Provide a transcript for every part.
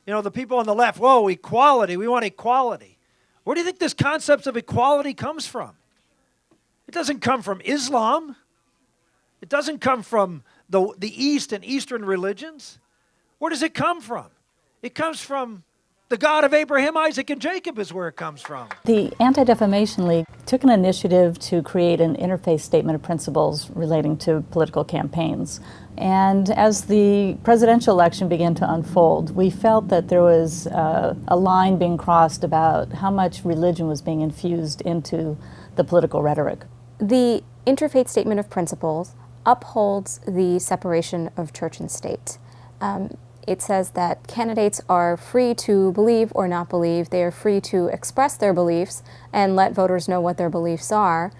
You know, the people on the left, whoa, equality, we want equality. Where do you think this concept of equality comes from? It doesn't come from Islam. It doesn't come from the East and Eastern religions. Where does it come from? It comes from the God of Abraham, Isaac, and Jacob is where it comes from. The Anti-Defamation League took an initiative to create an interfaith statement of principles relating to political campaigns. And as the presidential election began to unfold, we felt that there was a line being crossed about how much religion was being infused into the political rhetoric. The Interfaith Statement of Principles upholds the separation of church and state. It says that candidates are free to believe or not believe. They are free to express their beliefs and let voters know what their beliefs are,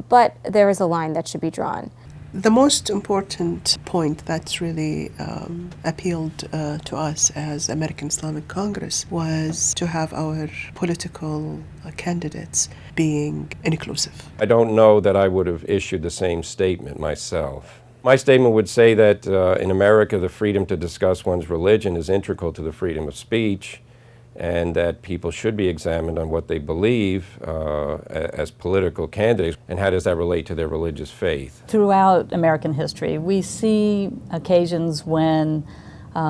but there is a line that should be drawn. The most important point that's really appealed to us as American Islamic Congress was to have our political candidates being inclusive. I don't know that I would have issued the same statement myself. My statement would say that in America, the freedom to discuss one's religion is integral to the freedom of speech, and that people should be examined on what they believe as political candidates, and how does that relate to their religious faith. Throughout American history, we see occasions when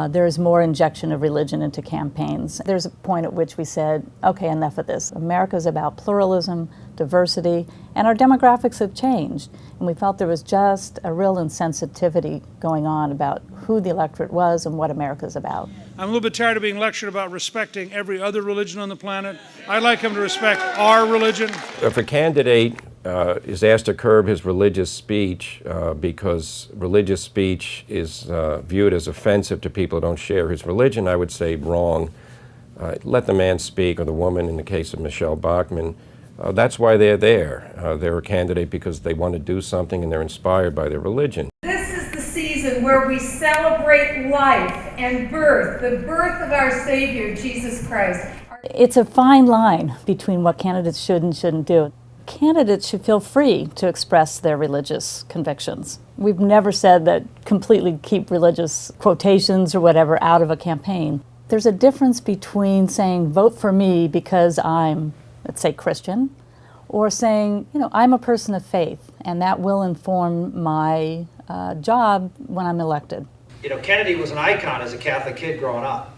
there is more injection of religion into campaigns. There's a point at which we said, okay, enough of this. America's about pluralism, diversity, and our demographics have changed. And we felt there was just a real insensitivity going on about who the electorate was and what America's about. I'm a little bit tired of being lectured about respecting every other religion on the planet. I'd like him to respect our religion. If a candidate is asked to curb his religious speech because religious speech is viewed as offensive to people who don't share his religion, I would say wrong. Let the man speak, or the woman in the case of Michelle Bachmann. That's why they're there. They're a candidate because they want to do something and they're inspired by their religion. This is the season where we celebrate life and birth, the birth of our Savior, Jesus Christ. It's a fine line between what candidates should and shouldn't do. Candidates should feel free to express their religious convictions. We've never said that completely keep religious quotations or whatever out of a campaign. There's a difference between saying, vote for me because I'm, let's say, Christian, or saying, you know, I'm a person of faith, and that will inform my job when I'm elected. You know, Kennedy was an icon as a Catholic kid growing up.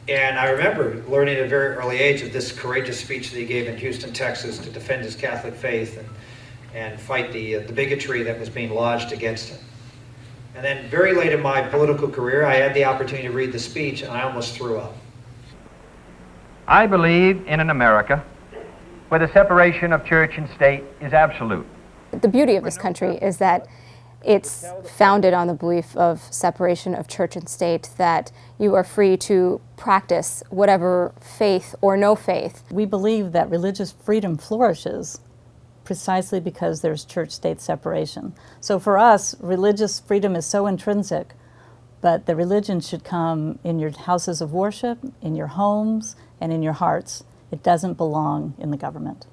And I remember learning at a very early age of this courageous speech that he gave in Houston, Texas, to defend his Catholic faith and fight the bigotry that was being lodged against him. And then very late in my political career, I had the opportunity to read the speech, and I almost threw up. I believe in an America where the separation of church and state is absolute. The beauty of this country is that it's founded on the belief of separation of church and state, that you are free to practice whatever faith or no faith. We believe that religious freedom flourishes precisely because there's church-state separation. So for us, religious freedom is so intrinsic, but the religion should come in your houses of worship, in your homes, and in your hearts. It doesn't belong in the government.